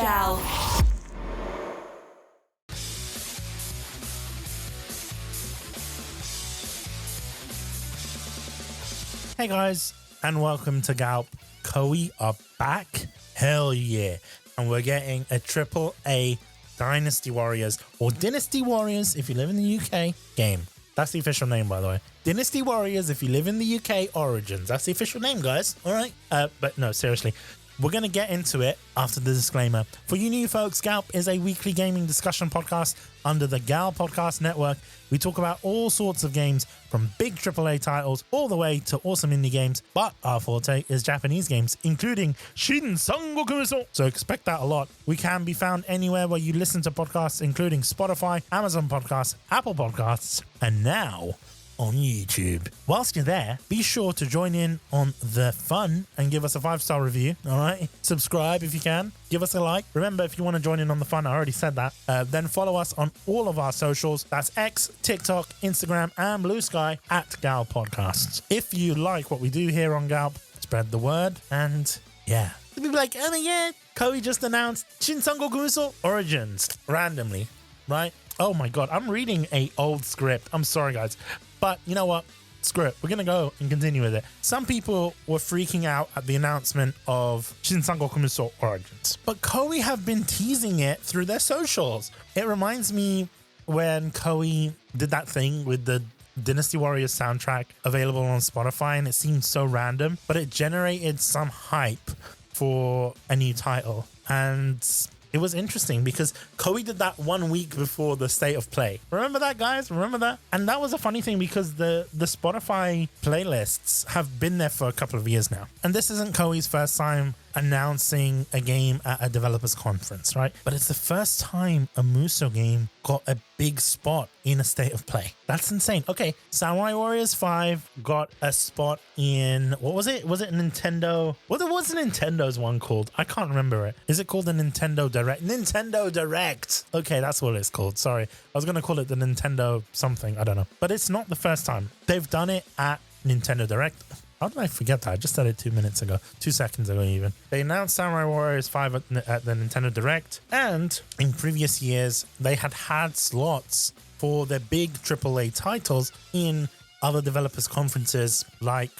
GALP. Hey guys, and welcome to GALP. Koei are back. Hell yeah. And we're getting a AAA Dynasty Warriors, or Dynasty Warriors if you live in the UK, game. That's the official name, by the way. Dynasty Warriors if you live in the UK, Origins. That's the official name, guys. All right. But no, seriously. We're going to get into it after the disclaimer. For you new folks, GALP is a weekly gaming discussion podcast under the GAL Podcast Network. We talk about all sorts of games, from big AAA titles all the way to awesome indie games, but our forte is Japanese games, including Shin Sangoku Musou. So expect that a lot. We can be found anywhere where you listen to podcasts, including Spotify, Amazon Podcasts, Apple Podcasts, and now on YouTube. Whilst you're there, be sure to join in on the fun and give us a 5-star review. All right, subscribe if you can, give us a like. Remember, if you want to join in on the fun, I already said that, then follow us on all of our socials. That's X, TikTok, Instagram, and Blue Sky at GAL Podcasts. If you like what we do here on GALP, spread the word. And yeah, people be like, oh yeah, Koei just announced Shin Sangoku Musou Origins randomly, right? Oh my god, I'm reading a old script. I'm sorry, guys. But you know what? Screw it. We're going to go and continue with it. Some people were freaking out at the announcement of Shin Sangoku Musou Origins, but Koei have been teasing it through their socials. It reminds me when Koei did that thing with the Dynasty Warriors soundtrack available on Spotify, and it seemed so random, but it generated some hype for a new title. And it was interesting because Koei did that 1 week before the state of play. Remember that, guys? Remember that? And that was a funny thing because the Spotify playlists have been there for a couple of years now. And this isn't Koei's first time announcing a game at a developers conference, right? But it's the first time a Musou game got a big spot in a state of play. That's insane. Okay, Samurai Warriors 5 got a spot in, what was it? Was it Nintendo? What was Nintendo's one called? I can't remember it. Is it called the Nintendo Direct? Nintendo Direct. Okay, that's what it's called. Sorry. I was going to call it the Nintendo something. I don't know. But it's not the first time. They've done it at Nintendo Direct. How did I forget that? I just said it 2 seconds ago even. They announced Samurai Warriors 5 at the Nintendo Direct, and in previous years, they had slots for their big AAA titles in other developers' conferences, like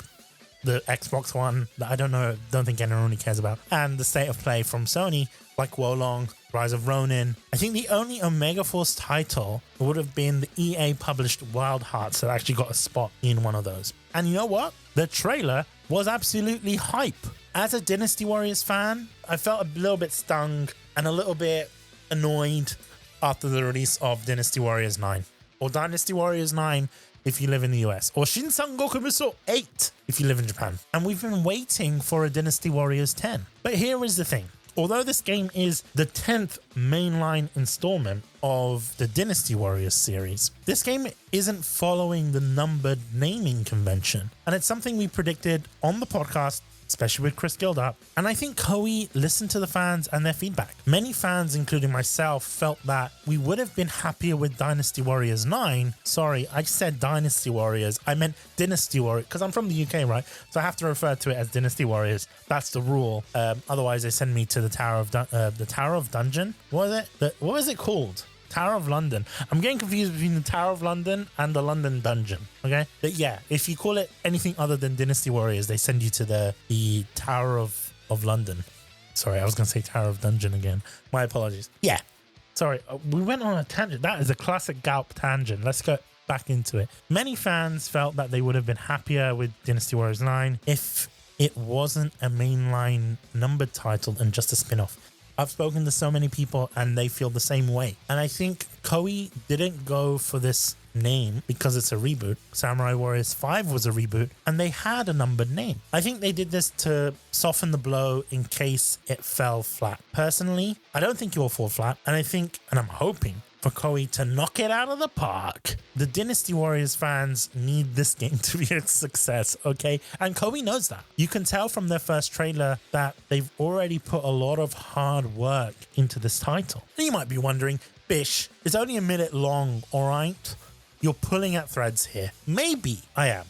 the Xbox One, that I don't think anyone really cares about, and the State of Play from Sony, like Wolong, Rise of Ronin. I think the only Omega Force title would have been the EA published Wild Hearts that actually got a spot in one of those. And you know what? The trailer was absolutely hype. As a Dynasty Warriors fan, I felt a little bit stung and a little bit annoyed after the release of Dynasty Warriors 9, or Dynasty Warriors 9 if you live in the US, or Shin Sangoku Musou 8 if you live in Japan. And we've been waiting for a Dynasty Warriors 10. But here is the thing. Although this game is the 10th mainline installment of the Dynasty Warriors series, this game isn't following the numbered naming convention. And it's something we predicted on the podcast, especially with Chris Gildup. And I think Koei listened to the fans and their feedback. Many fans, including myself, felt that we would have been happier with Dynasty Warriors 9. Sorry, I said Dynasty Warriors. I meant Dynasty Warriors, because I'm from the UK, right? So I have to refer to it as Dynasty Warriors. That's the rule. Otherwise, they send me to the Tower of Dungeon. What was it called? Tower of London. I'm getting confused between the Tower of London and the London Dungeon. Okay, but yeah, if you call it anything other than Dynasty Warriors, they send you to the Tower of London. Sorry, I was gonna say Tower of Dungeon again. My apologies. Yeah, sorry, we went on a tangent. That is a classic GALP tangent. Let's go back into it. Many fans felt that they would have been happier with Dynasty Warriors 9 if it wasn't a mainline numbered title and just a spin-off. I've spoken to so many people and they feel the same way. And I think Koei didn't go for this name because it's a reboot. Samurai Warriors 5 was a reboot and they had a numbered name. I think they did this to soften the blow in case it fell flat. Personally, I don't think it will fall flat. And I'm hoping for Koei to knock it out of the park. The Dynasty Warriors fans need this game to be a success, okay? And Koei knows that. You can tell from their first trailer that they've already put a lot of hard work into this title. And you might be wondering, Bish, it's only a minute long, all right? you're pulling at threads here. Maybe I am.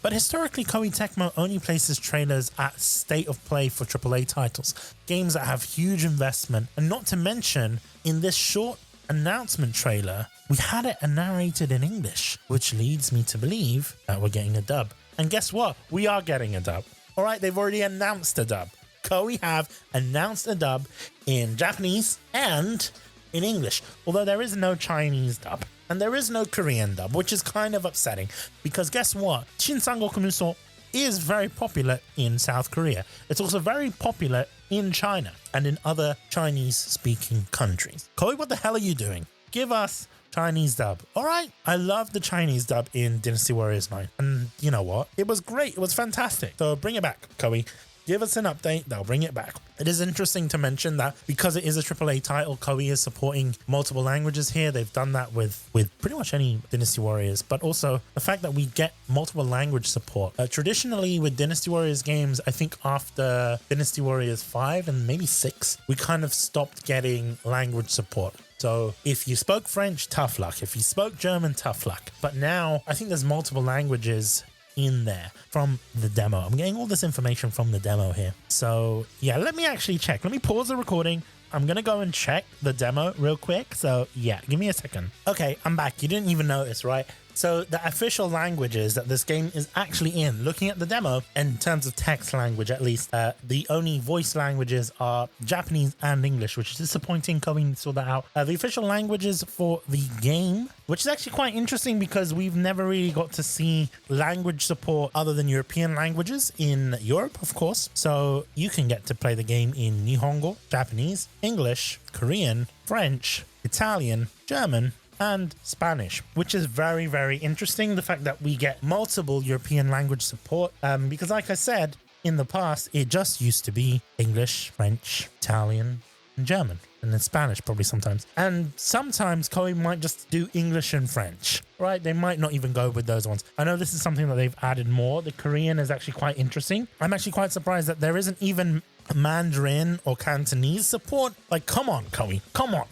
But historically, Koei Tecmo only places trailers at state of play for AAA titles, games that have huge investment, and not to mention, in this short announcement trailer, we had it narrated in English, which leads me to believe that we're getting a dub. And guess what? We are getting a dub. All right, they've already announced a dub. Koei have announced a dub in Japanese and in English, although there is no Chinese dub and there is no Korean dub, which is kind of upsetting because guess what? Shin Sangoku Musou is very popular in South Korea. It's also very popular in China and in other Chinese-speaking countries. Koei, what the hell are you doing? Give us Chinese dub. All right, I love the Chinese dub in Dynasty Warriors 9. And you know what? It was great. It was fantastic. So bring it back, Koei. Give us an update, they'll bring it back. It is interesting to mention that because it is a AAA title, Koei is supporting multiple languages here. They've done that with pretty much any Dynasty Warriors, but also the fact that we get multiple language support. Traditionally with Dynasty Warriors games, I think after Dynasty Warriors 5 and maybe 6, we kind of stopped getting language support. So if you spoke French, tough luck. If you spoke German, tough luck. But now I think there's multiple languages in there from the demo. I'm getting all this information from the demo here. So yeah, let me actually check. Let me pause the recording. I'm going to go and check the demo real quick. So yeah, give me a second. Okay, I'm back. You didn't even notice, right? So the official languages that this game is actually in, looking at the demo, in terms of text language at least, the only voice languages are Japanese and English, which is disappointing. Koei saw that out. The official languages for the game, which is actually quite interesting because we've never really got to see language support other than European languages in Europe, of course. So you can get to play the game in Nihongo, Japanese, English, Korean, French, Italian, German, and Spanish, which is very, very interesting. The fact that we get multiple European language support, because like I said, in the past, it just used to be English, French, Italian, and German, and then Spanish probably sometimes. And sometimes Koei might just do English and French, right? They might not even go with those ones. I know this is something that they've added more. The Korean is actually quite interesting. I'm actually quite surprised that there isn't even Mandarin or Cantonese support. Like, come on, Koei, come on.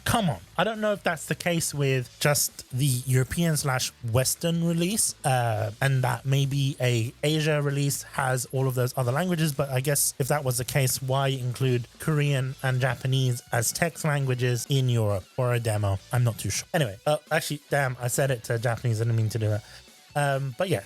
Come on. I don't know if that's the case with just the European/Western release, and that maybe a Asia release has all of those other languages. But I guess if that was the case, why include Korean and Japanese as text languages in Europe for a demo? I'm not too sure. Anyway, actually, damn, I said it to Japanese. I didn't mean to do that. But yeah.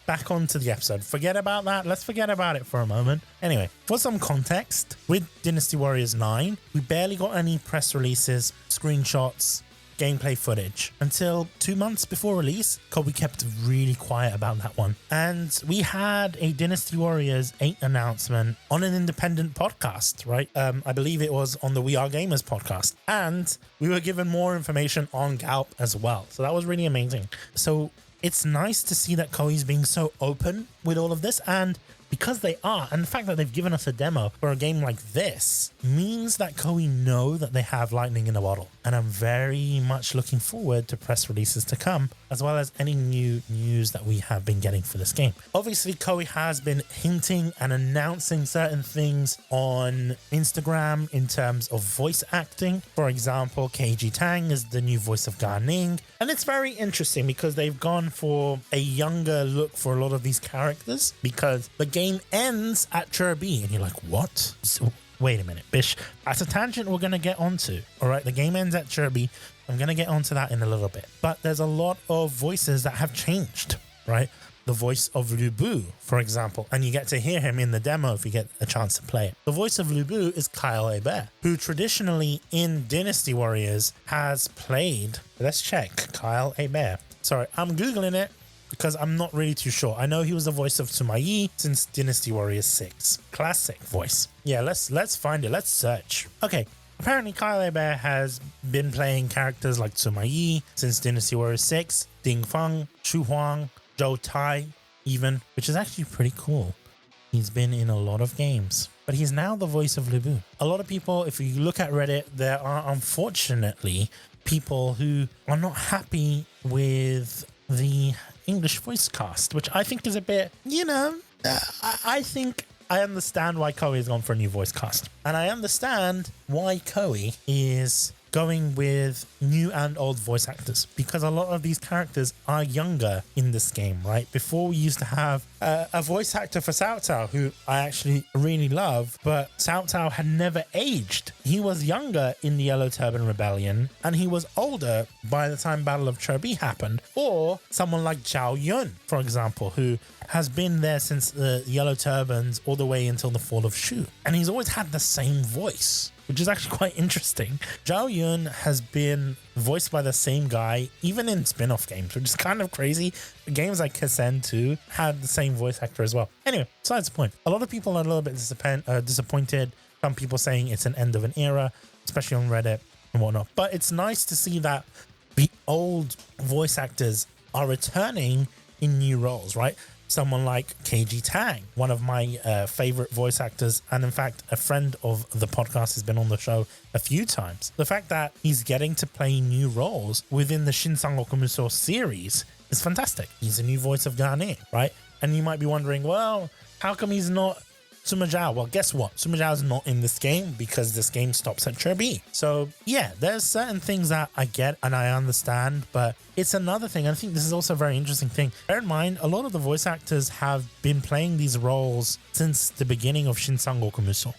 Back onto the episode. Forget about that. Let's forget about it for a moment. Anyway, for some context, with Dynasty Warriors 9, we barely got any press releases, screenshots, gameplay footage until 2 months before release. Koei kept really quiet about that one. And we had a Dynasty Warriors 8 announcement on an independent podcast, right? I believe it was on the We Are Gamers podcast. And we were given more information on GALP as well. So that was really amazing. So it's nice to see that Koei's being so open with all of this, and because they are, and the fact that they've given us a demo for a game like this means that Koei know that they have lightning in a bottle. And I'm very much looking forward to press releases to come, as well as any new news that we have been getting for this game. Obviously, Koei has been hinting and announcing certain things on Instagram in terms of voice acting. For example, Keiji Tang is the new voice of Ga Ning. And it's very interesting because they've gone for a younger look for a lot of these characters, because the game ends at Chirby, and you're like, what? So, wait a minute, Bish. That's a tangent we're going to get onto. All right, the game ends at Chirby. I'm going to get onto that in a little bit. But there's a lot of voices that have changed, right? The voice of Lu Bu, for example, and you get to hear him in the demo if you get a chance to play it. The voice of Lu Bu is Kyle Hebert, who traditionally in Dynasty Warriors has played, let's check, Kyle Hebert. Sorry, I'm Googling it because I'm not really too sure. I know he was the voice of Sima Yi since Dynasty Warriors 6. Classic voice. Yeah, let's find it. Let's search. Okay. Apparently, Kyle Hebert has been playing characters like Sima Yi since Dynasty Warriors 6, Ding Feng, Chu Huang, Zhou Tai, even, which is actually pretty cool. He's been in a lot of games, but he's now the voice of Lu Bu. A lot of people, if you look at Reddit, there are unfortunately people who are not happy with the English voice cast, which I think is a bit, I think I understand why Koei has gone for a new voice cast. And I understand why Koei is going with new and old voice actors, because a lot of these characters are younger in this game, right? Before, we used to have a voice actor for Cao Cao, who I actually really love, but Cao Cao had never aged. He was younger in the Yellow Turban Rebellion, and he was older by the time Battle of Chobi happened. Or someone like Zhao Yun, for example, who has been there since the Yellow Turbans all the way until the fall of Shu. And he's always had the same voice, which is actually quite interesting. Zhao Yun has been voiced by the same guy, even in spin-off games, which is kind of crazy. Games like Kessen 2 had the same voice actor as well. Anyway, besides the point, a lot of people are a little bit disappointed. Some people saying it's an end of an era, especially on Reddit and whatnot. But it's nice to see that the old voice actors are returning in new roles, right? Someone like KG Tang, one of my favorite voice actors, and in fact, a friend of the podcast, has been on the show a few times. The fact that he's getting to play new roles within the Shin Sangoku Musou series is fantastic. He's a new voice of Garnet, right? And you might be wondering, well, how come he's not Sima Zhao? Well, guess what? Sima Zhao is not in this game because this game stops at Chobi. So yeah, there's certain things that I get and I understand, but it's another thing. I think this is also a very interesting thing. Bear in mind, a lot of the voice actors have been playing these roles since the beginning of Shin Sangoku Musou,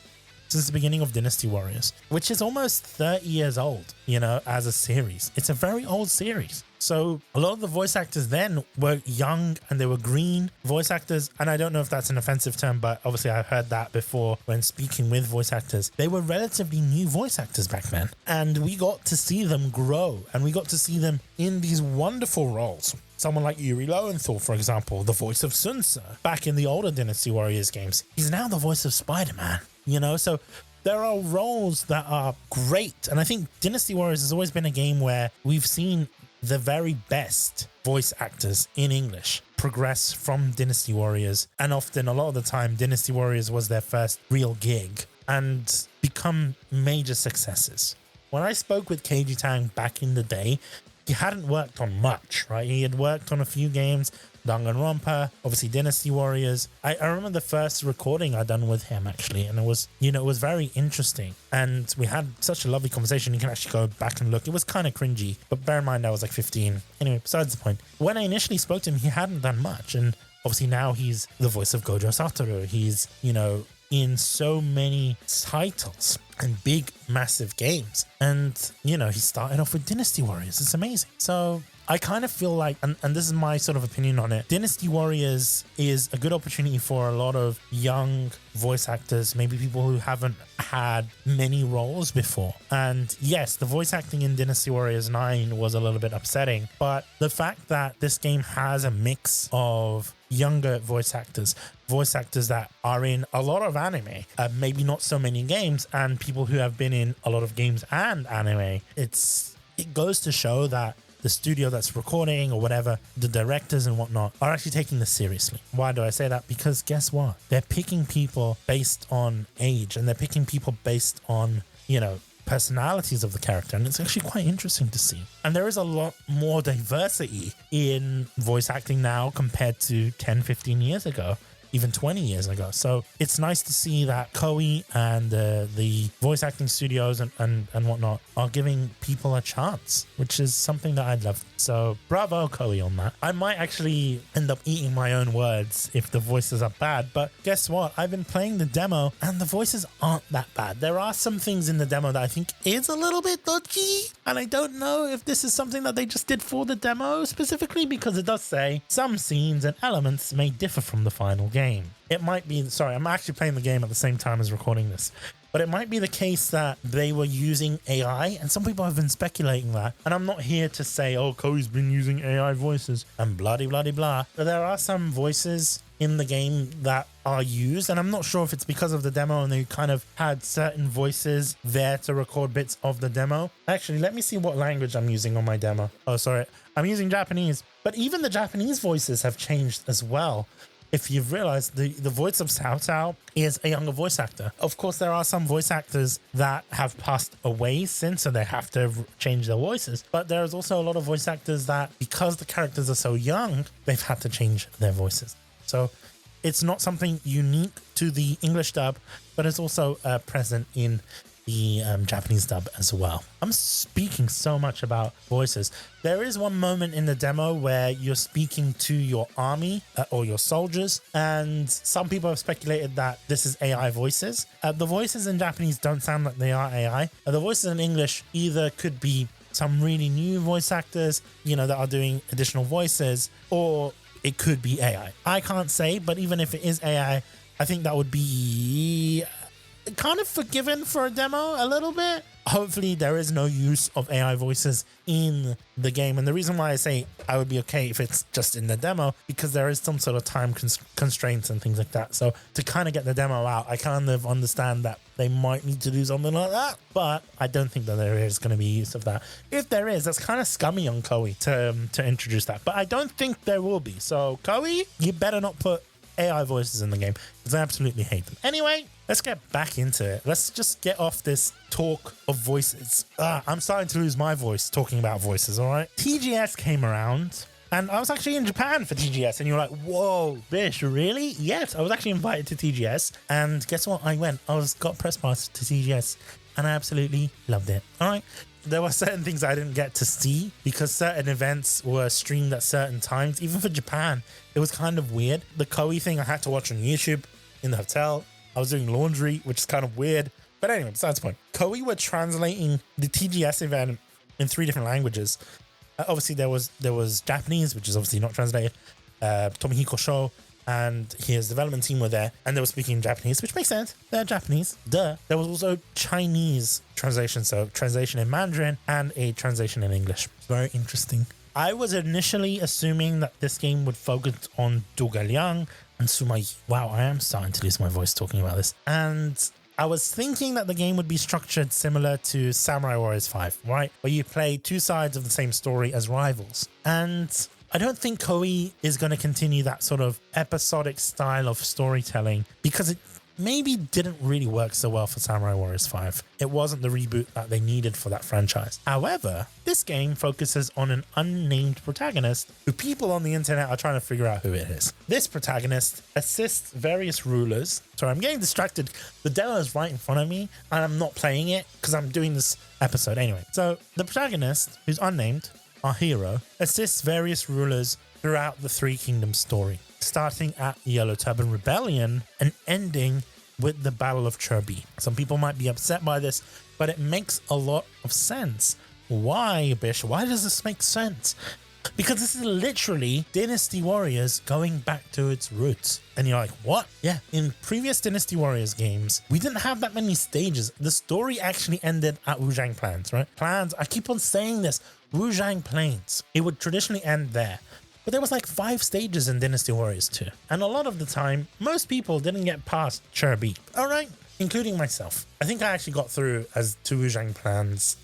since the beginning of Dynasty Warriors, which is almost 30 years old, you know, as a series. It's a very old series. So a lot of the voice actors then were young and they were green voice actors. And I don't know if that's an offensive term, but obviously I've heard that before when speaking with voice actors. They were relatively new voice actors back then. And we got to see them grow and we got to see them in these wonderful roles. Someone like Yuri Lowenthal, for example, the voice of Sun Tzu back in the older Dynasty Warriors games. He's now the voice of Spider-Man, you know, so there are roles that are great. And I think Dynasty Warriors has always been a game where we've seen the very best voice actors in English progress from Dynasty Warriors. And often, a lot of the time, Dynasty Warriors was their first real gig and become major successes. When I spoke with KG Tang back in the day, he hadn't worked on much, right? He had worked on a few games, Danganronpa, obviously Dynasty Warriors. I remember the first recording I done with him actually, and it was, you know, it was very interesting. And we had such a lovely conversation. You can actually go back and look. It was kind of cringy, but bear in mind I was like 15. Anyway, besides the point, when I initially spoke to him, he hadn't done much. And obviously now he's the voice of Gojo Satoru. He's, you know, in so many titles and big, massive games. And, you know, he started off with Dynasty Warriors. It's amazing. So I kind of feel like, and this is my sort of opinion on it, Dynasty Warriors is a good opportunity for a lot of young voice actors, maybe people who haven't had many roles before. And yes, the voice acting in Dynasty Warriors 9 was a little bit upsetting, but the fact that this game has a mix of younger voice actors that are in a lot of anime, maybe not so many games, and people who have been in a lot of games and anime, it goes to show that the studio that's recording or whatever, the directors and whatnot, are actually taking this seriously. Why do I say that? Because guess what? They're picking people based on age, and they're picking people based on, you know, personalities of the character, and it's actually quite interesting to see. And there is a lot more diversity in voice acting now compared to 10, 15 years ago, even 20 years ago. So it's nice to see that Koei and the voice acting studios and whatnot are giving people a chance, which is something that I'd love. So bravo Koei on that. I might actually end up eating my own words if the voices are bad, but guess what? I've been playing the demo and the voices aren't that bad. There are some things in the demo that I think is a little bit dodgy, and I don't know if this is something that they just did for the demo specifically, because it does say some scenes and elements may differ from the final game. It might be, sorry, I'm actually playing the game at the same time as recording this, but it might be the case that they were using AI, and some people have been speculating that. And I'm not here to say, oh, Koei's been using AI voices and blah, blah, blah, blah. But there are some voices in the game that are used, and I'm not sure if it's because of the demo and they kind of had certain voices there to record bits of the demo. Actually, let me see what language I'm using on my demo. Oh, sorry, I'm using Japanese, but even the Japanese voices have changed as well. If you've realized, the voice of Cao Cao is a younger voice actor. Of course, there are some voice actors that have passed away since, so they have to change their voices. But there's also a lot of voice actors that, because the characters are so young, they've had to change their voices. So it's not something unique to the English dub, but it's also present in Japanese dub as well. I'm speaking so much about voices. There is one moment in the demo where you're speaking to your army or your soldiers, and some people have speculated that this is AI voices. The voices in Japanese don't sound like they are AI. The voices in English either could be some really new voice actors, that are doing additional voices, or it could be AI. I can't say, but even if it is AI, I think that would be kind of forgiven for a demo a little bit. Hopefully there is no use of AI voices in the game. And the reason why I say I would be okay if it's just in the demo, because there is some sort of time constraints and things like that. So to kind of get the demo out, I kind of understand that they might need to do something like that, but I don't think that there is going to be use of that. If there is, that's kind of scummy on Koei to introduce that, but I don't think there will be. So Koei, you better not put AI voices in the game, because I absolutely hate them. Anyway, let's get back into it. Let's just get off this talk of voices. I'm starting to lose my voice talking about voices, all right? TGS came around, and I was actually in Japan for TGS, and you're like, whoa, Bish, really? Yes, I was actually invited to TGS, and guess what? I went. Got press pass to TGS, and I absolutely loved it, all right? There were certain things I didn't get to see because certain events were streamed at certain times. Even for Japan, it was kind of weird. The Koei thing I had to watch on YouTube in the hotel. I was doing laundry, which is kind of weird. But anyway, besides the point. Koei were translating the TGS event in 3 different languages. Obviously, there was Japanese, which is obviously not translated. Tomihiko Sho and his development team were there, and they were speaking Japanese, which makes sense. They're Japanese. Duh. There was also Chinese translation, so translation in Mandarin and a translation in English. Very interesting. I was initially assuming that this game would focus on Zhuge and Sumai. Wow, I am starting to lose my voice talking about this. And I was thinking that the game would be structured similar to Samurai Warriors 5, right? Where you play 2 sides of the same story as rivals. And I don't think Koei is going to continue that sort of episodic style of storytelling, because it maybe didn't really work so well for Samurai Warriors 5. It wasn't the reboot that they needed for that franchise. However, this game focuses on an unnamed protagonist who people on the internet are trying to figure out who it is. This protagonist assists various rulers. Sorry, I'm getting distracted. The demo is right in front of me and I'm not playing it because I'm doing this episode anyway. So the protagonist, who's unnamed, our hero, assists various rulers throughout the Three Kingdoms story, starting at the Yellow Turban Rebellion and ending with the Battle of Cherby. Some people might be upset by this, but it makes a lot of sense. Why, Bish? Why does this make sense? Because this is literally Dynasty Warriors going back to its roots. And you're like, what? Yeah, in previous Dynasty Warriors games, we didn't have that many stages. The story actually ended at Wuzhang Plains, right? Plains, I keep on saying this, Wuzhang Plains. It would traditionally end there. But there was like 5 stages in Dynasty Warriors 2. And a lot of the time, most people didn't get past Cherby. All right, including myself. I think I actually got through as to Wuzhang Plains.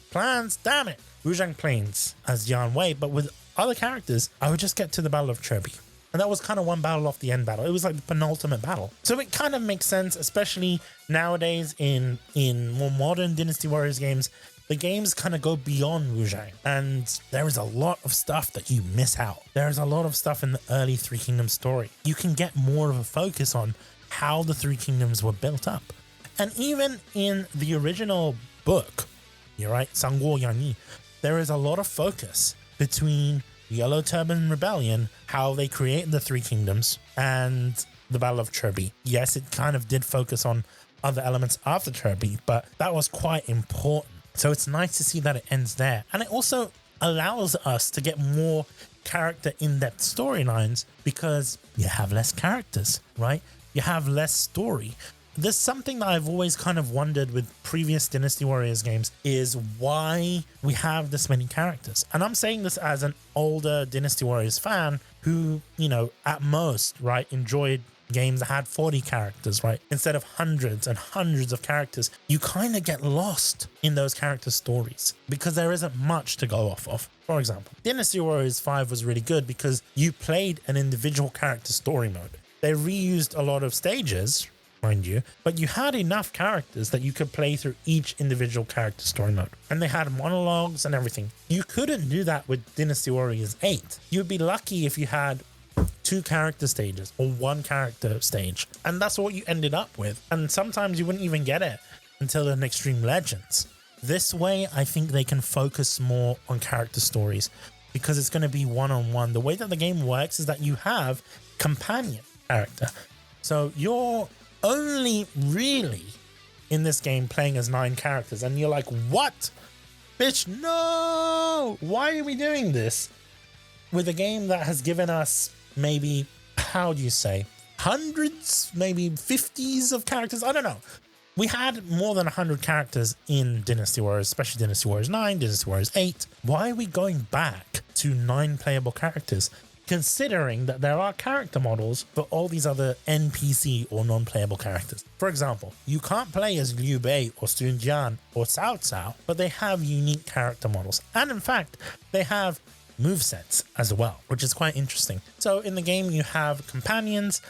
Damn it! Wuzhang Plains as Yan Wei, but with other characters, I would just get to the Battle of Cherby. And that was kind of one battle off the end battle. It was like the penultimate battle. So it kind of makes sense, especially nowadays in more modern Dynasty Warriors games. The games kind of go beyond Wuzhang, and there is a lot of stuff that you miss out. There is a lot of stuff in the early Three Kingdoms story. You can get more of a focus on how the Three Kingdoms were built up. And even in the original book, you're right, Sangguo Yanyi, there is a lot of focus between Yellow Turban Rebellion, how they created the Three Kingdoms, and the Battle of Cherby. Yes, it kind of did focus on other elements after Cherby, but that was quite important. So it's nice to see that it ends there. And it also allows us to get more character in-depth storylines because you have less characters, right? You have less story. There's something that I've always kind of wondered with previous Dynasty Warriors games is why we have this many characters. And I'm saying this as an older Dynasty Warriors fan who, at most, right, enjoyed games that had 40 characters, right? Instead of hundreds and hundreds of characters, you kind of get lost in those character stories because there isn't much to go off of. For example, Dynasty Warriors 5 was really good because you played an individual character story mode. They reused a lot of stages, mind you, but you had enough characters that you could play through each individual character story mode. And they had monologues and everything. You couldn't do that with Dynasty Warriors 8. You'd be lucky if you had 2 character stages or 1 character stage, and that's what you ended up with. And sometimes you wouldn't even get it until an Extreme Legends. This way, I think they can focus more on character stories because it's going to be one-on-one. The way that the game works is that you have companion character. So you're only really in this game playing as 9 characters. And you're like, what? Bitch, no! Why are we doing this? With a game that has given us maybe, how do you say, hundreds, maybe 50s of characters? I don't know. We had more than 100 characters in Dynasty Warriors, especially Dynasty Warriors 9, Dynasty Warriors 8. Why are we going back to 9 playable characters, considering that there are character models for all these other NPC or non-playable characters? For example, you can't play as Liu Bei or Sun Jian or Cao Cao, but they have unique character models. And in fact, they have movesets as well, which is quite interesting. So in the game, you have companions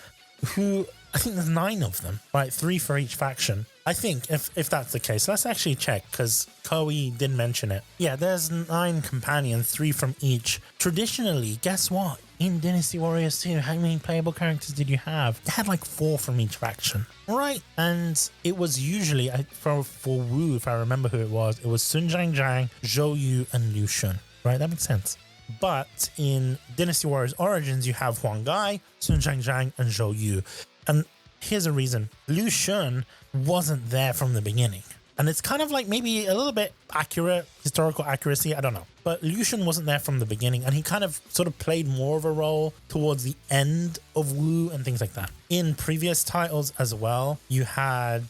who, I think there's 9 of them, right? 3 for each faction. I think if that's the case, let's actually check because Koei did mention it. Yeah, there's 9 companions, 3 from each. Traditionally, guess what? In Dynasty Warriors 2, how many playable characters did you have? They had like 4 from each faction, right? And it was usually, for Wu, if I remember who it was Sun Jiang, Zhou Yu, and Liu Shun, right? That makes sense. But in Dynasty Warriors Origins, you have Huang Gai, Sun Jiang, and Zhou Yu. And here's a reason. Liu Shun wasn't there from the beginning. And it's kind of like maybe a little bit accurate, historical accuracy, I don't know. But Liu Shun wasn't there from the beginning, and he kind of sort of played more of a role towards the end of Wu and things like that. In previous titles as well, you had,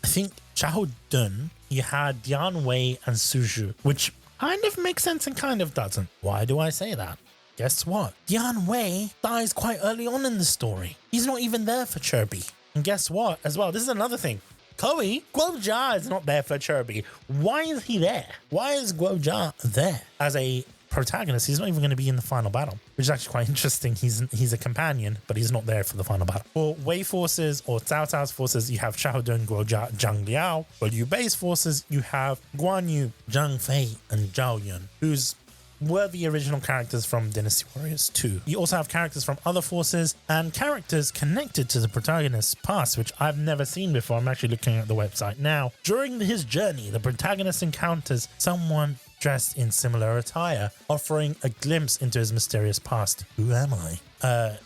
I think, Xiahou Dun, you had Dian Wei and Su Zhu, which kind of makes sense and kind of doesn't. Why do I say that? Guess what? Dian Wei dies quite early on in the story. He's not even there for Kirby. And guess what as well? This is another thing. Koei, Guo Jia is not there for Kirby. Why is he there? Why is Guo Jia there as a protagonist? He's not even going to be in the final battle, which is actually quite interesting. He's a companion, but he's not there for the final battle. For Wei forces or Cao Cao's forces, you have Xiahou Dun, Guo Jia, Zhang Liao. For Liu Bei's forces, you have Guan Yu, Zhang Fei, and Zhao Yun, who's were the original characters from Dynasty Warriors 2. You also have characters from other forces and characters connected to the protagonist's past, which I've never seen before. I'm actually looking at the website now. During his journey, the protagonist encounters someone dressed in similar attire, offering a glimpse into his mysterious past. Who am I?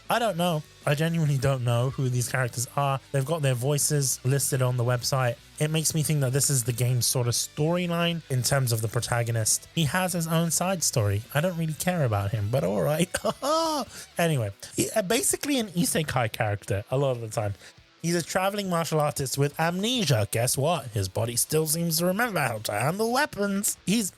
I don't know. I genuinely don't know who these characters are. They've got their voices listed on the website. It makes me think that this is the game's sort of storyline in terms of the protagonist. He has his own side story. I don't really care about him, but all right. Anyway, basically an isekai character a lot of the time. He's a traveling martial artist with amnesia. Guess what? His body still seems to remember how to handle weapons. Is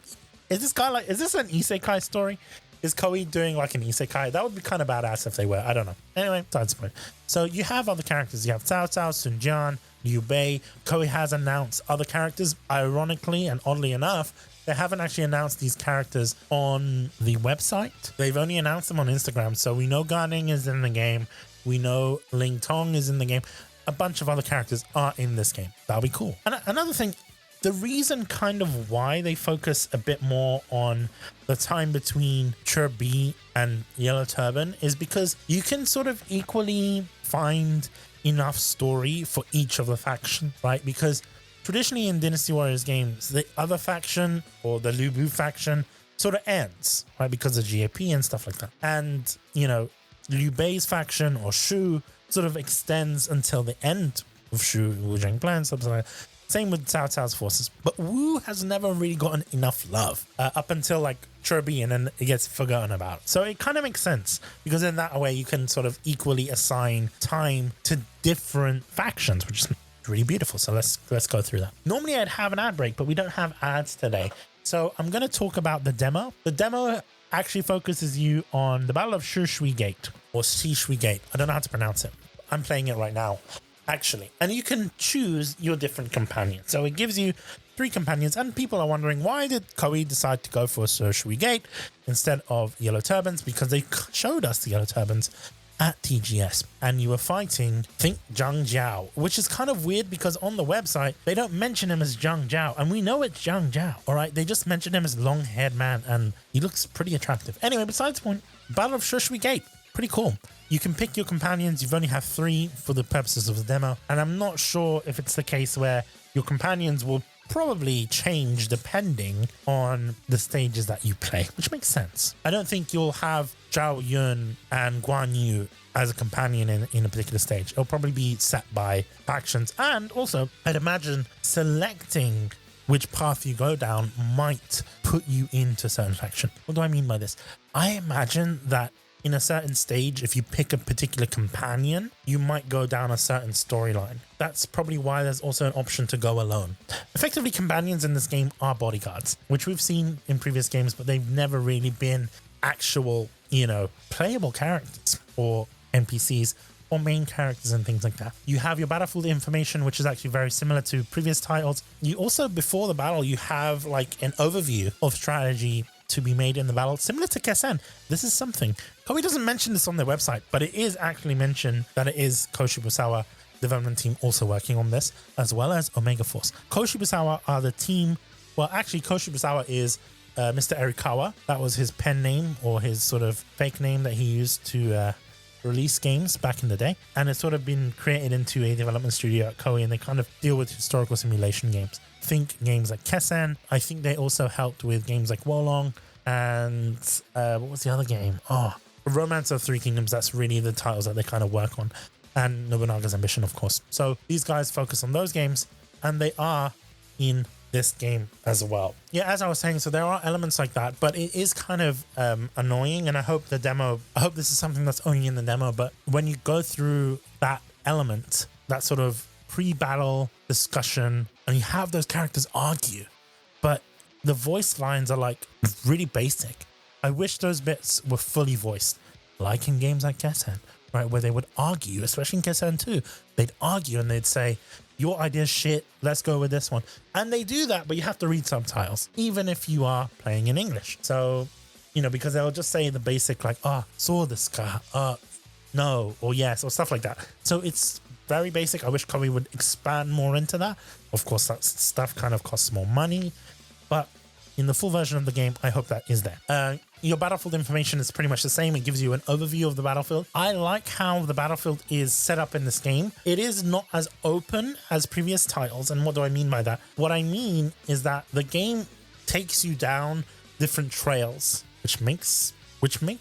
this an isekai story? Is Koei doing like an isekai? That would be kind of badass if they were. I don't know. Anyway, that's the point. So you have other characters. You have Cao Cao, Sun Jian, Liu Bei. Koei has announced other characters. Ironically and oddly enough, they haven't actually announced these characters on the website. They've only announced them on Instagram. So we know Ga Ning is in the game. We know Ling Tong is in the game. A bunch of other characters are in this game. That'll be cool. And another thing, the reason kind of why they focus a bit more on the time between Kirby and Yellow Turban is because you can sort of equally find enough story for each of the factions, right? Because traditionally in Dynasty Warriors games, the other faction or the Lu Bu faction sort of ends, right? Because of GAP and stuff like that. And, you know, Liu Bei's faction or Shu sort of extends until the end of Shu, Wu Zhang Plan, something like that. Same with Cao Cao's forces. But Wu has never really gotten enough love up until like Kirby, and then it gets forgotten about. So it kind of makes sense because in that way you can sort of equally assign time to different factions, which is really beautiful. So let's go through that. Normally I'd have an ad break, but we don't have ads today. So I'm going to talk about the demo. The demo actually focuses you on the Battle of Shui Gate or Shui Gate. I don't know how to pronounce it. I'm playing it right now, actually. And you can choose your different companions. So it gives you 3 companions, and people are wondering, why did Koei decide to go for Shui Gate instead of Yellow Turbans? Because they showed us the Yellow Turbans at TGS, and you were fighting, I think, Zhang Jiao, which is kind of weird because on the website, they don't mention him as Zhang Jiao, and we know it's Zhang Jiao, all right? They just mention him as long-haired man, and he looks pretty attractive. Anyway, besides the point, Battle of Shui Gate, pretty cool. You can pick your companions. You've only have 3 for the purposes of the demo. And I'm not sure if it's the case where your companions will probably change depending on the stages that you play, which makes sense. I don't think you'll have Zhao Yun and Guan Yu as a companion in a particular stage. It'll probably be set by factions. And also, I'd imagine selecting which path you go down might put you into a certain faction. What do I mean by this? I imagine that in a certain stage, if you pick a particular companion, you might go down a certain storyline. That's probably why there's also an option to go alone. Effectively, companions in this game are bodyguards, which we've seen in previous games, but they've never really been actual, playable characters or NPCs or main characters and things like that. You have your battlefield information, which is actually very similar to previous titles. You also, before the battle, you have like an overview of strategy to be made in the battle, similar to Kessen. This is something. Koei doesn't mention this on their website, but it is actually mentioned that it is Koei Tecmo development team also working on this, as well as Omega Force. Koei Tecmo are the team. Well, actually, Koei Tecmo is Mr. Erikawa. That was his pen name or his sort of fake name that he used to release games back in the day. And it's sort of been created into a development studio at Koei, and they kind of deal with historical simulation games. Think games like Kessen. I think they also helped with games like Wolong and what was the other game? Romance of Three Kingdoms. That's really the titles that they kind of work on. And Nobunaga's Ambition, of course. So these guys focus on those games, and they are in this game as well. Yeah, as I was saying, so there are elements like that, but it is kind of annoying, and I hope this is something that's only in the demo, but when you go through that element, that sort of pre-battle discussion, and you have those characters argue, but the voice lines are like really basic. I wish those bits were fully voiced, like in games like Kessen, right, where they would argue, especially in Kessen 2. They'd argue and they'd say, your idea's shit, let's go with this one. And they do that, but you have to read subtitles, even if you are playing in English. So, because they'll just say the basic like, saw this car, no, or yes, or stuff like that. So it's very basic. I wish Koei would expand more into that. Of course, that stuff kind of costs more money, but in the full version of the game, I hope that is there. Your battlefield information is pretty much the same. It gives you an overview of the battlefield. I like how the battlefield is set up in this game. It is not as open as previous titles. And what do I mean by that? What I mean is that the game takes you down different trails, which makes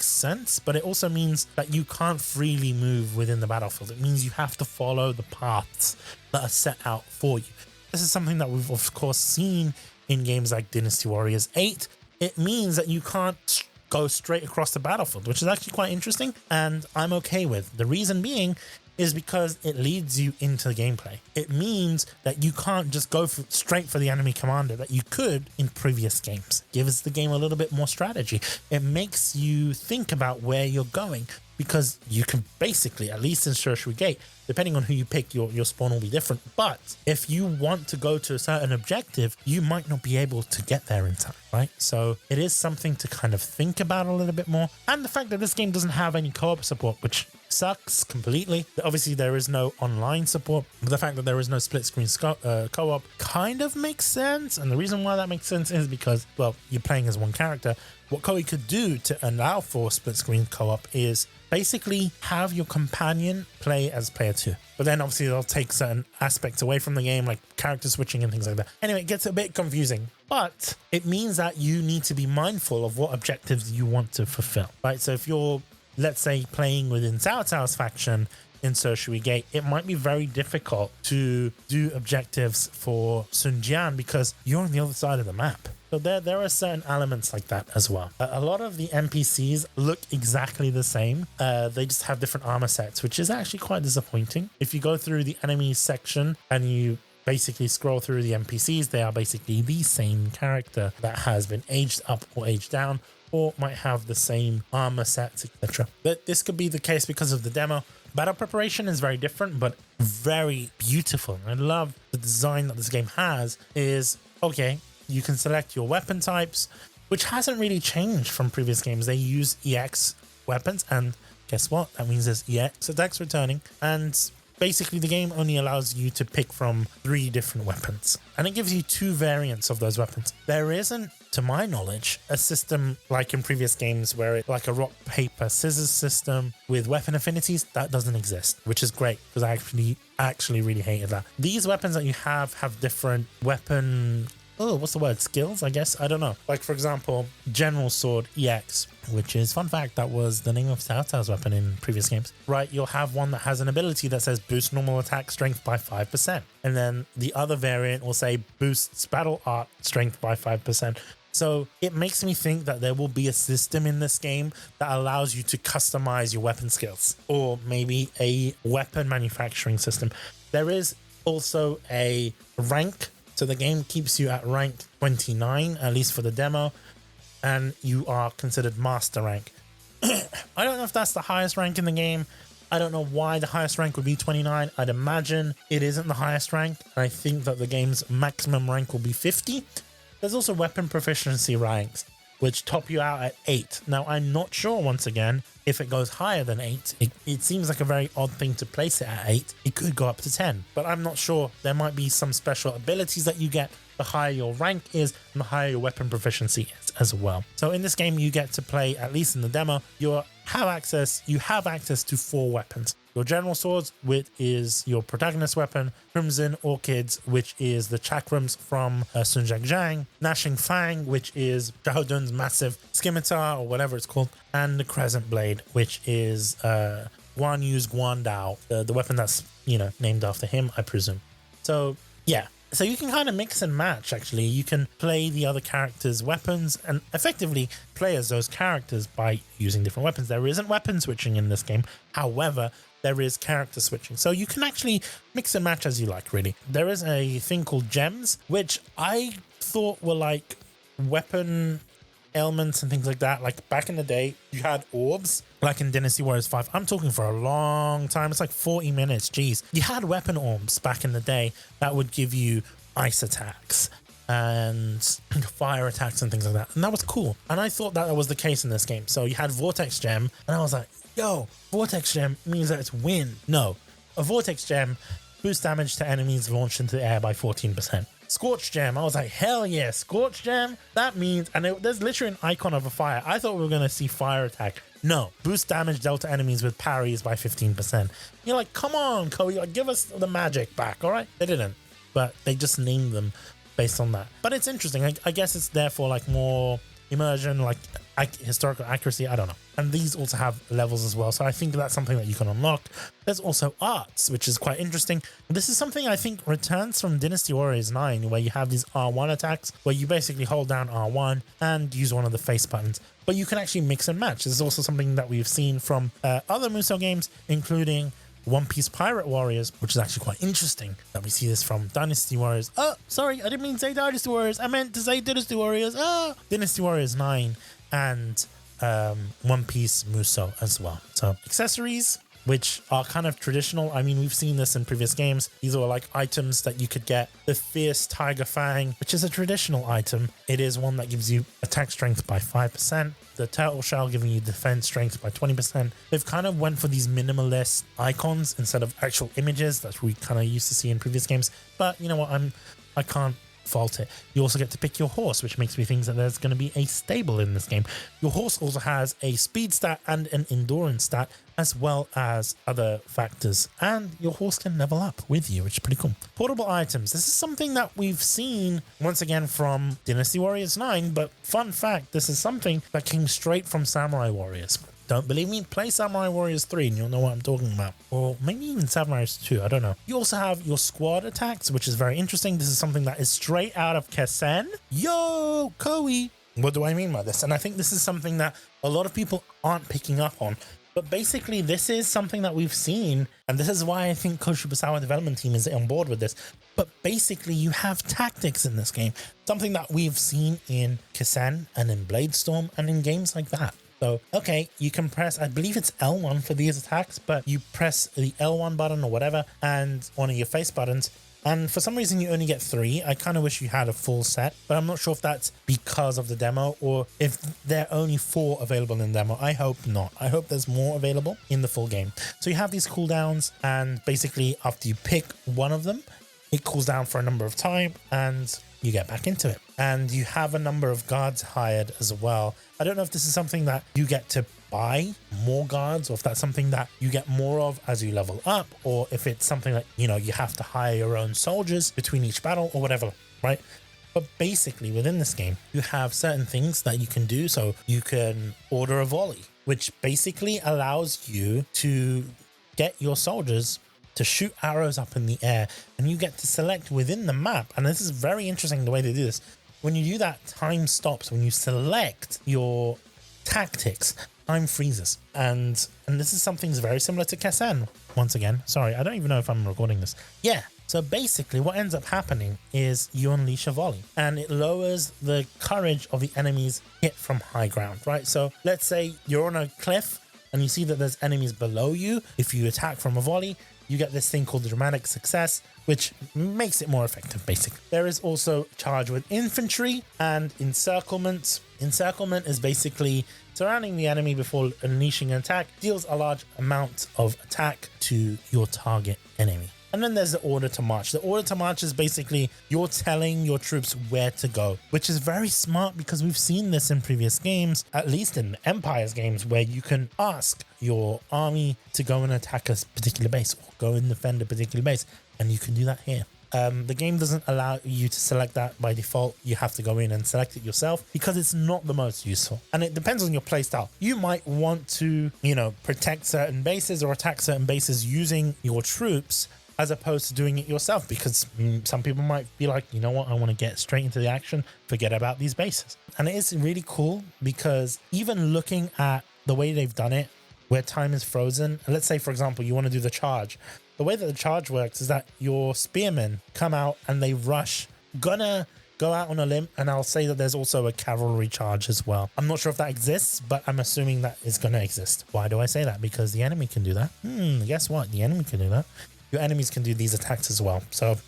sense, but it also means that you can't freely move within the battlefield. It means you have to follow the paths that are set out for you. This is something that we've, of course, seen in games like Dynasty Warriors 8. It means that you can't go straight across the battlefield, which is actually quite interesting, and I'm okay with. The reason being is because it leads you into the gameplay. It means that you can't just go straight for the enemy commander that you could in previous games. Gives the game a little bit more strategy. It makes you think about where you're going, because you can basically, at least in Tertiary Gate, depending on who you pick, your spawn will be different. But if you want to go to a certain objective, you might not be able to get there in time, right? So it is something to kind of think about a little bit more. And the fact that this game doesn't have any co-op support, which sucks completely. Obviously, there is no online support, but the fact that there is no split screen co-op kind of makes sense. And the reason why that makes sense is because, well, you're playing as one character. What Koei could do to allow for split screen co-op is basically have your companion play as player 2. But then obviously they'll take certain aspects away from the game, like character switching and things like that. Anyway, it gets a bit confusing, but it means that you need to be mindful of what objectives you want to fulfill, right? So if you're, let's say, playing within Cao Cao's faction in Tertiary Gate, it might be very difficult to do objectives for Sun Jian because you're on the other side of the map. So there are certain elements like that as well. A lot of the NPCs look exactly the same. They just have different armor sets, which is actually quite disappointing. If you go through the enemies section and you basically scroll through the NPCs, they are basically the same character that has been aged up or aged down, or might have the same armor sets, etc. But this could be the case because of the demo. Battle preparation is very different, but very beautiful. I love the design that this game has. Is okay, you can select your weapon types, which hasn't really changed from previous games. They use EX weapons, and guess what? That means there's EX attacks returning. And basically the game only allows you to pick from 3 different weapons, and it gives you 2 variants of those weapons. There isn't, to my knowledge, a system like in previous games where it's like a rock, paper, scissors system with weapon affinities. That doesn't exist, which is great because I actually really hated that. These weapons that you have different weapon, what's the word? Skills, I guess? I don't know. Like, for example, General Sword EX, which is, fun fact, that was the name of Telltale's weapon in previous games, right? You'll have one that has an ability that says boost normal attack strength by 5%. And then the other variant will say boosts battle art strength by 5%. So it makes me think that there will be a system in this game that allows you to customize your weapon skills, or maybe a weapon manufacturing system. There is also a rank. So the game keeps you at rank 29, at least for the demo, and you are considered master rank. I don't know if that's the highest rank in the game. I don't know why the highest rank would be 29. I'd imagine it isn't the highest rank. I think that the game's maximum rank will be 50. There's also weapon proficiency ranks, which top you out at 8. Now, I'm not sure, once again, if it goes higher than 8. It seems like a very odd thing to place it at 8. It could go up to 10, but I'm not sure. There might be some special abilities that you get the higher your rank is and the higher your weapon proficiency is as well. So in this game, you get to play, at least in the demo, you have access to 4 weapons. Your General Swords, which is your protagonist weapon, Crimson Orchids, which is the chakrams from Sun Jiang, Gnashing Fang, which is Zhao Dun's massive scimitar or whatever it's called, and the Crescent Blade, which is Guan Yu's Guan Dao, the weapon that's, named after him, I presume. So yeah. So you can kind of mix and match, actually. You can play the other characters' weapons and effectively play as those characters by using different weapons. There isn't weapon switching in this game. However, there is character switching. So you can actually mix and match as you like, really. There is a thing called gems, which I thought were like weapon ailments and things like that. Like back in the day, you had orbs, like in Dynasty Warriors 5. I'm talking for a long time. It's like 40 minutes. Jeez. You had weapon orbs back in the day that would give you ice attacks and fire attacks and things like that. And that was cool. And I thought that was the case in this game. So you had Vortex Gem, and I was like, yo, Vortex Gem means that it's wind. No, a Vortex Gem boosts damage to enemies launched into the air by 14%. Scorch Gem, I was like, hell yeah, Scorch Gem. That means, and there's literally an icon of a fire. I thought we were going to see fire attack. No, boost damage dealt to enemies with parries by 15%. You're like, come on, Koei, like, give us the magic back, all right? They didn't, but they just named them based on that. But it's interesting. I guess it's there for like more immersion, like historical accuracy. I don't know. And these also have levels as well. So I think that's something that you can unlock. There's also arts, which is quite interesting. This is something I think returns from Dynasty Warriors 9, where you have these R1 attacks, where you basically hold down R1 and use one of the face buttons. But you can actually mix and match. This is also something that we've seen from other Musou games, including One Piece Pirate Warriors, which is actually quite interesting that we see this from Dynasty Warriors. Oh, sorry, I didn't mean to say Dynasty Warriors. I meant to say Dynasty Warriors. Dynasty Warriors 9 and One Piece Musou as well. So accessories, which are kind of traditional. I mean, we've seen this in previous games. These are like items that you could get. The Fierce Tiger Fang, which is a traditional item. It is one that gives you attack strength by 5%. The Turtle Shell giving you defense strength by 20%. They've kind of went for these minimalist icons instead of actual images that we kind of used to see in previous games. But you know what? I can't fault it. You also get to pick your horse, which makes me think that there's going to be a stable in this game. Your horse also has a speed stat and an endurance stat, as well as other factors, and your horse can level up with you, which is pretty cool. Portable items. This is something that we've seen once again from Dynasty Warriors 9, but fun fact, this is something that came straight from Samurai Warriors. Don't believe me? Play Samurai Warriors 3 and you'll know what I'm talking about. Or maybe even Samurai 2, I don't know. You also have your squad attacks, which is very interesting. This is something that is straight out of Kessen. Yo, Koei! What do I mean by this? And I think this is something that a lot of people aren't picking up on. But basically, this is something that we've seen, and this is why I think Koei Tecmo development team is on board with this. But basically, you have tactics in this game, something that we've seen in Kessen and in Bladestorm and in games like that. So, okay, you can press, I believe it's L1 for these attacks, but you press the L1 button or whatever, and one of your face buttons, And for some reason, you only get 3. I kind of wish you had a full set, but I'm not sure if that's because of the demo or if there are only 4 available in the demo. I hope not. I hope there's more available in the full game. So you have these cooldowns, and basically after you pick one of them, it cools down for a number of time and you get back into it. And you have a number of guards hired as well. I don't know if this is something that you get to buy more guards, or if that's something that you get more of as you level up, or if it's something that, you know, you have to hire your own soldiers between each battle or whatever, right? But basically within this game, you have certain things that you can do. So you can order a volley, which basically allows you to get your soldiers to shoot arrows up in the air, and you get to select within the map. And this is very interesting the way they do this. When you do that, time stops. When you select your tactics, time freezes. And this is something that's very similar to Kessen. Once again, sorry, I don't even know if I'm recording this. Yeah. So basically what ends up happening is you unleash a volley, and it lowers the courage of the enemies hit from high ground, right? So let's say you're on a cliff and you see that there's enemies below you. If you attack from a volley, you get this thing called the dramatic success, which makes it more effective, basically. There is also charge with infantry and encirclement. Encirclement is basically surrounding the enemy before unleashing an attack, deals a large amount of attack to your target enemy. And then there's the order to march. The order to march is basically you're telling your troops where to go, which is very smart because we've seen this in previous games, at least in Empire's games, where you can ask your army to go and attack a particular base or go and defend a particular base. And you can do that here. The game doesn't allow you to select that by default. You have to go in and select it yourself because it's not the most useful. And it depends on your playstyle. You might want to, you know, protect certain bases or attack certain bases using your troops, as opposed to doing it yourself, because some people might be like, you know what, I want to get straight into the action, forget about these bases. And it is really cool because even looking at the way they've done it, where time is frozen, and let's say, for example, you want to do the charge. The way that the charge works is that your spearmen come out and they rush. Gonna go out on a limb, and I'll say that there's also a cavalry charge as well. I'm not sure if that exists, but I'm assuming that is going to exist. Why do I say that? Because the enemy can do that. Guess what? The enemy can do that. Your enemies can do these attacks as well. So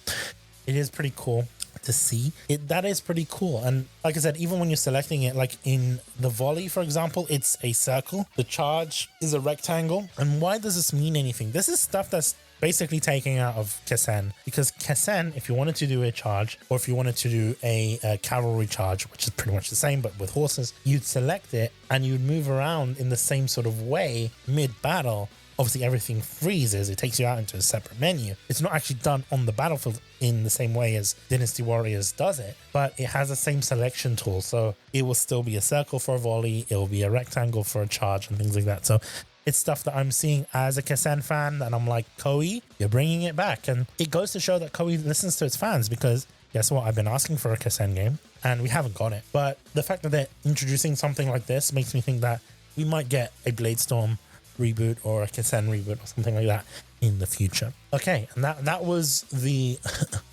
it is pretty cool to see. That is pretty cool. And like I said, even when you're selecting it, like in the volley, for example, it's a circle. The charge is a rectangle. And why does this mean anything? This is stuff that's basically taken out of Kessen, because Kessen, if you wanted to do a charge, or if you wanted to do a cavalry charge, which is pretty much the same but with horses, you'd select it and you'd move around in the same sort of way mid-battle. Obviously everything freezes, it takes you out into a separate menu. It's not actually done on the battlefield in the same way as Dynasty Warriors does it, but it has the same selection tool. So it will still be a circle for a volley, it will be a rectangle for a charge and things like that. So it's stuff that I'm seeing as a Kessen fan, and I'm like, Koei, you're bringing it back. And it goes to show that Koei listens to its fans, because guess what? I've been asking for a Kessen game and we haven't got it. But the fact that they're introducing something like this makes me think that we might get a Bladestorm reboot or a Kessen reboot or something like that in the future. Okay, and that was the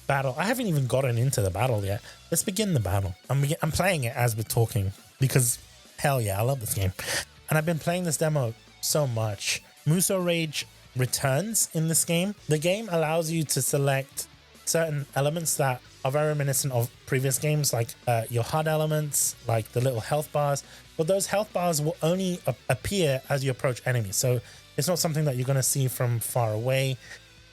battle. I haven't even gotten into the battle yet. Let's begin the battle. I'm playing it as we're talking because hell yeah, I love this game. And I've been playing this demo so much. Muso Rage returns in this game. The game allows you to select certain elements that are very reminiscent of previous games, like your HUD elements, like the little health bars. But those health bars will only appear as you approach enemies. So it's not something that you're going to see from far away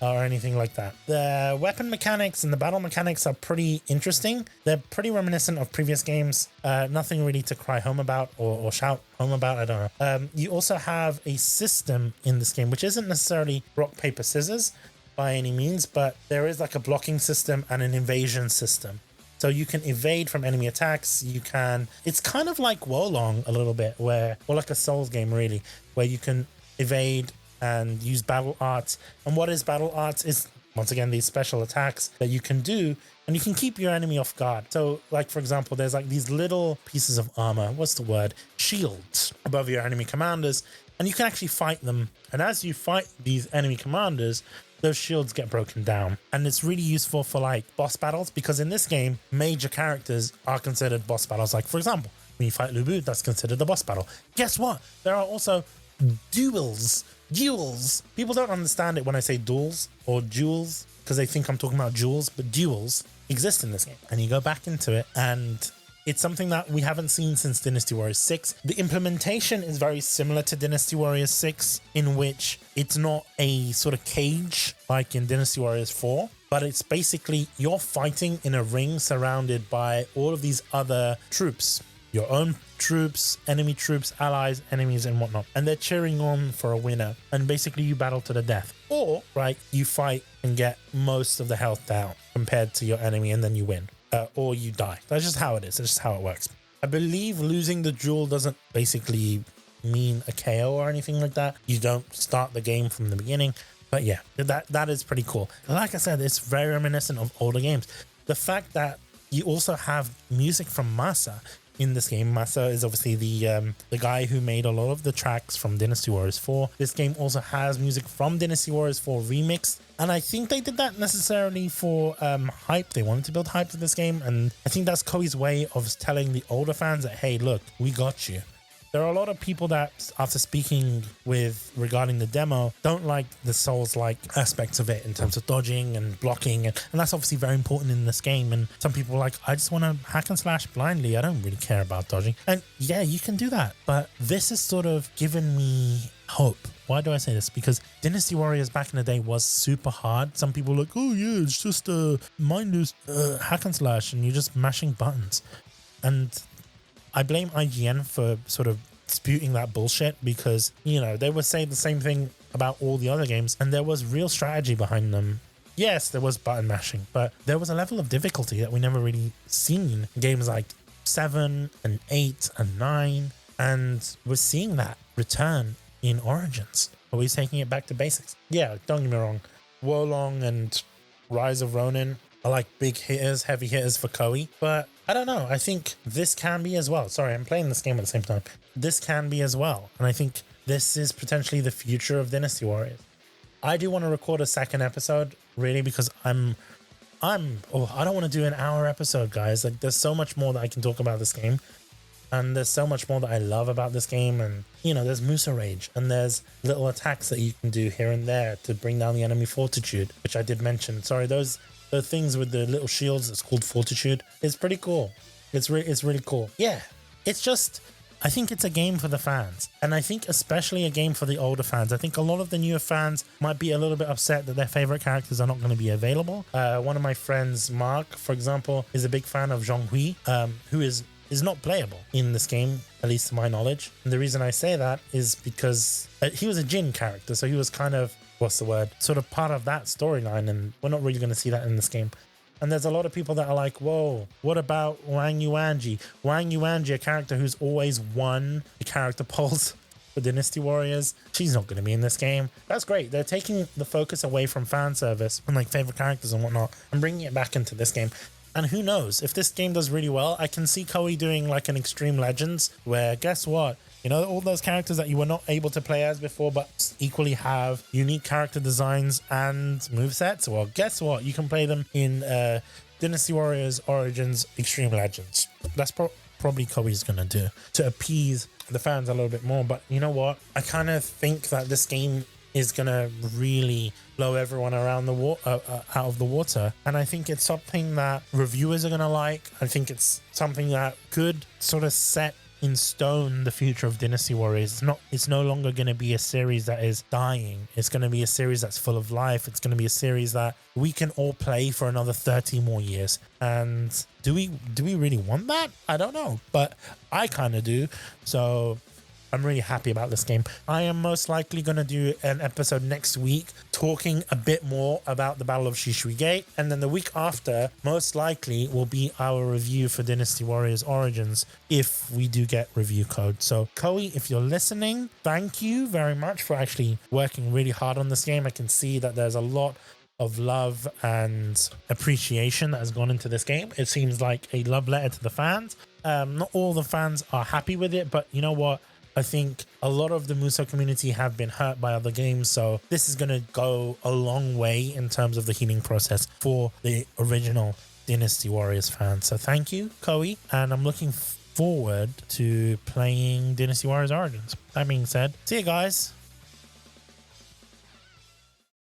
or anything like that. The weapon mechanics and the battle mechanics are pretty interesting. They're pretty reminiscent of previous games. Nothing really to cry home about or shout home about. I don't know. You also have a system in this game, which isn't necessarily rock, paper, scissors by any means, but there is like a blocking system and an evasion system. So you can evade from enemy attacks. You can, it's kind of like Wolong a little bit, or like a Souls game really, where you can evade and use battle arts. And what is battle arts is, once again, these special attacks that you can do, and you can keep your enemy off guard. So like, for example, there's like these little pieces of armor, what's the word? Shields above your enemy commanders, and you can actually fight them. And as you fight these enemy commanders, those shields get broken down. And it's really useful for like boss battles, because in this game, major characters are considered boss battles. Like, for example, when you fight Lu Bu, that's considered a boss battle. Guess what? There are also duels. People don't understand it when I say duels or duels. because they think I'm talking about duels, but duels exist in this game. And you go back into it, and it's something that we haven't seen since Dynasty Warriors 6. The implementation is very similar to Dynasty Warriors 6, in which it's not a sort of cage like in Dynasty Warriors 4, but it's basically you're fighting in a ring surrounded by all of these other troops. Your own troops, enemy troops, allies, enemies, and whatnot. And they're cheering on for a winner. And basically you battle to the death. Or, right, you fight and get most of the health down compared to your enemy, and then you win. Or you die. That's just how it is. That's just how it works. I believe losing the duel doesn't basically mean a KO or anything like that. You don't start the game from the beginning. But yeah, that is pretty cool. Like I said, it's very reminiscent of older games. The fact that you also have music from Masa in this game. Masa is obviously the guy who made a lot of the tracks from Dynasty Warriors 4. This game also has music from Dynasty Warriors 4 remixed, and I think they did that necessarily for hype. They wanted to build hype for this game, and I think that's Koei's way of telling the older fans that, hey, look, we got you. There are a lot of people that, after speaking with regarding the demo, don't like the Souls-like aspects of it in terms of dodging and blocking, and that's obviously very important in this game. And some people are like, I just want to hack and slash blindly. I don't really care about dodging. And yeah, you can do that, but this is sort of given me hope. Why do I say this? Because Dynasty Warriors back in the day was super hard. Some people are like, oh yeah, it's just a mindless hack and slash and you're just mashing buttons. And I blame IGN for sort of disputing that bullshit, because, you know, they would say the same thing about all the other games, and there was real strategy behind them. Yes, there was button mashing, but there was a level of difficulty that we never really seen in games like 7 and 8 and 9, and we're seeing that return in Origins. Are we taking it back to basics? Yeah, don't get me wrong. Wolong and Rise of Ronin are like big hitters, heavy hitters for Koei, but I don't know. I think this can be as well. Sorry, I'm playing this game at the same time. This can be as well. And I think this is potentially the future of Dynasty Warriors. I do want to record a second episode, really, because I don't want to do an hour episode, guys. Like, there's so much more that I can talk about this game. And there's so much more that I love about this game. And, you know, there's Musa Rage, and there's little attacks that you can do here and there to bring down the enemy fortitude, which I did mention. Sorry, those the things with the little shields, it's called Fortitude. It's pretty cool. It's really cool. Yeah, it's just, I think it's a game for the fans. And I think especially a game for the older fans. I think a lot of the newer fans might be a little bit upset that their favorite characters are not going to be available. One of my friends, Mark, for example, is a big fan of Zhonghui, who is not playable in this game, at least to my knowledge. And the reason I say that is because he was a Jin character, so he was kind of, sort of part of that storyline, and we're not really going to see that in this game. And there's a lot of people that are like, whoa, what about Wang Yuanji? Wang Yuanji, a character who's always won the character polls for Dynasty Warriors. She's not going to be in this game. That's great. They're taking the focus away from fan service and like favorite characters and whatnot and bringing it back into this game. And who knows, if this game does really well, I can see Koei doing like an Extreme Legends where, guess what? You know, all those characters that you were not able to play as before, but equally have unique character designs and movesets. Well, guess what? You can play them in Dynasty Warriors Origins Extreme Legends. That's probably Koei's going to do to appease the fans a little bit more. But you know what? I kind of think that this game is going to really blow everyone around the out of the water. And I think it's something that reviewers are going to like. I think it's something that could sort of set in stone the future of Dynasty Warriors. It's no longer going to be a series that is dying. It's going to be a series that's full of life. It's going to be a series that we can all play for another 30 more years. And do we really want that? I don't know, but I kind of do. So I'm really happy about this game. I am most likely going to do an episode next week talking a bit more about the Battle of Shishui Gate. And then the week after, most likely, will be our review for Dynasty Warriors Origins if we do get review code. So Koei, if you're listening, thank you very much for actually working really hard on this game. I can see that there's a lot of love and appreciation that has gone into this game. It seems like a love letter to the fans. Not all the fans are happy with it, but you know what? I think a lot of the Muso community have been hurt by other games, so this is going to go a long way in terms of the healing process for the original Dynasty Warriors fans. So thank you, Koei, and I'm looking forward to playing Dynasty Warriors Origins. That being said, see you guys.